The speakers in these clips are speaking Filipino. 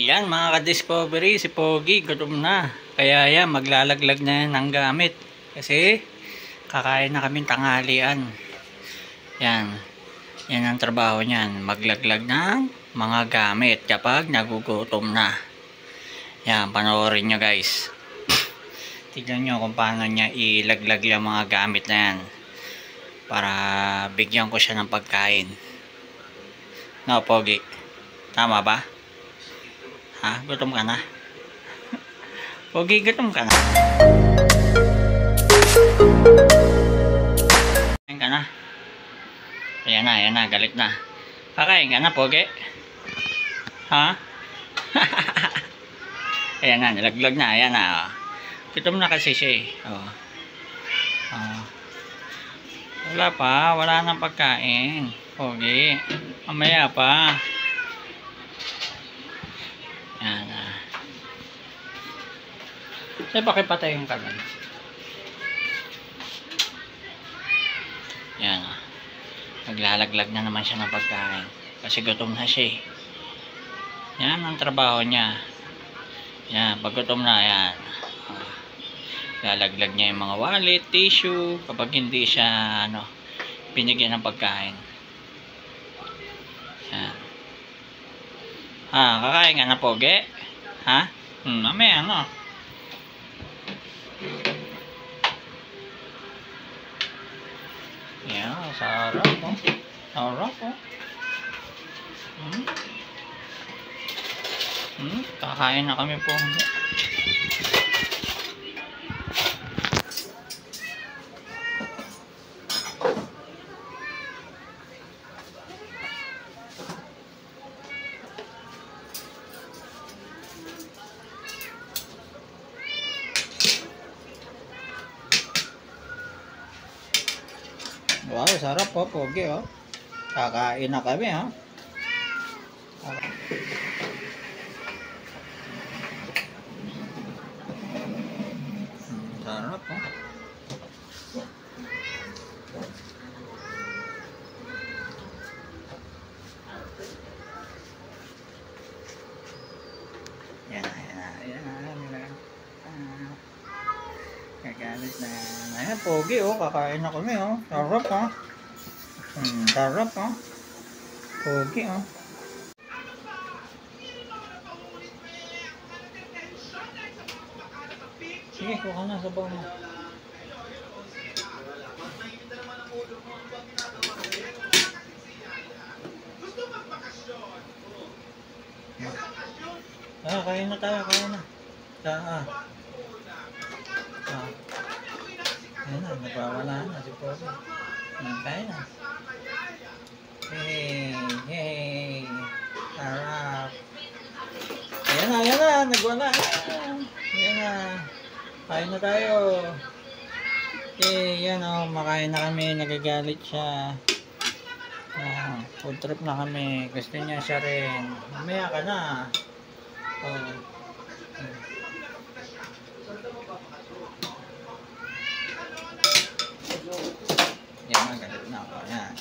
Yan mga ka-discovery, si Pogi gutom na. Kaya yan, maglalaglag na yan ng gamit. Kasi kakain na kaming tanghalian. Yan. Yan ang trabaho niyan. Maglaglag ng mga gamit kapag nagugutom na. Yan, panoorin nyo guys. Tignan nyo kung paano niya ilaglag yung mga gamit na yan. Para bigyan ko siya ng pagkain. No, Pogi? Tama ba? Ha? Gutom ka na? Pogi, gutom ka na? Kain ka na? Ayan na, galit na. Kakain ka na, Pogi? Ha? Ayan na, nilaglag na, ayan na. Gutom na kasi siya eh. Wala nang pagkain. Pogi, mamaya pa. Yan na. Say, pakipatay yung kanan. Yan na. Naglalaglag na naman siya ng pagkain. Kasi gutom na siya eh. Yan ang trabaho niya. Yan, pag gutom na, yan. Lalaglag niya yung mga wallet, tissue, kapag hindi siya, binigyan ng pagkain. Yan. Kakain ka na, Pogi? Ha? Mamaya, Yan, sarap, Sarap, Kakain na kami, Pogi. Wow, sarap po, Pogi, Kakain na kami, Sarap, Yan. Kagalit na. Ayan, Pogi, kakain na kami, Sarap, Sarap, Pogi, Sige, kuha na sa bawa mo. Kain na tayo, kain na. Ayan na, nagwawala na si Pogi. Kain na. Hey. Sarap. Ayan na, nagwala. Ayan na. Kain na tayo. Yan makain na kami, nagagalit siya. Food trip na kami. Gusto niya siya rin. Mamaya ka na. Yan, galit na ako. Yan.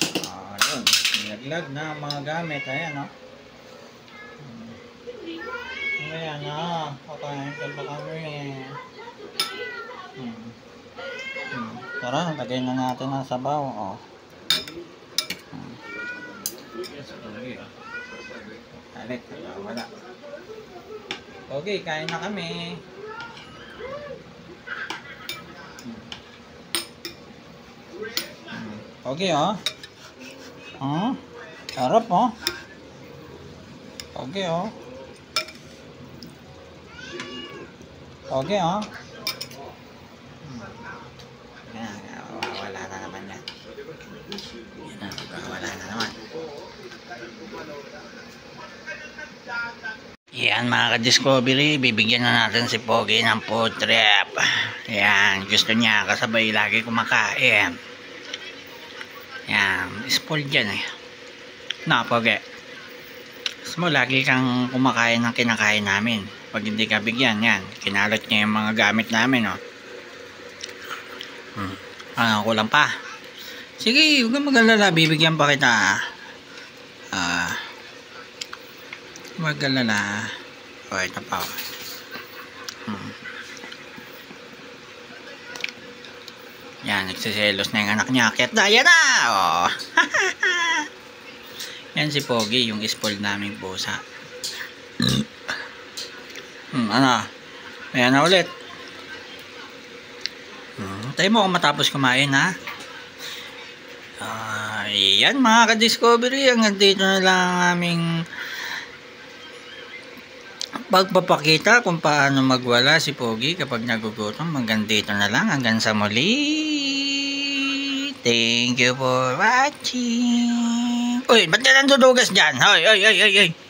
Yun. Nilaglag na mga gamit. Ayan, Ayan, kakain ka ba kami? Tara, lagay na natin ang sabaw. Galit, wala. Okay, kain na kami. Okay, sarap, Okay, Okay, wala na naman yan. Wala na naman. Yan mga ka-discovery, bibigyan na natin si Pogi ng food trip. Yan, gusto niya kasabay lagi kumakain. Yan, spoiled dyan Pogi. Gusto mo lagi kang kumakain ng kinakain namin. Pag hindi ka bigyan, yan, kinalat niya yung mga gamit namin, kulang pa. Sige, huwag kang mag-alala, bibigyan pa kita. Huwag alala. O, ito pa. Yan, nagsiselos na yung anak niya. Akyat na, yan na! Oh. Yan si Pogi, yung spoiled naming pusa. Ano? Ayan na ulit. Tayo mo kung matapos kumain, ha? Yan mga ka-discovery, hanggang dito na lang ang aming pagpapakita kung paano magwala si Pogi kapag nagugutom. Hanggang dito na lang, hanggang sa muli. Thank you for watching. Uy, ba't ka nang dudugas dyan? Hoy, oy, oy, oy, oy.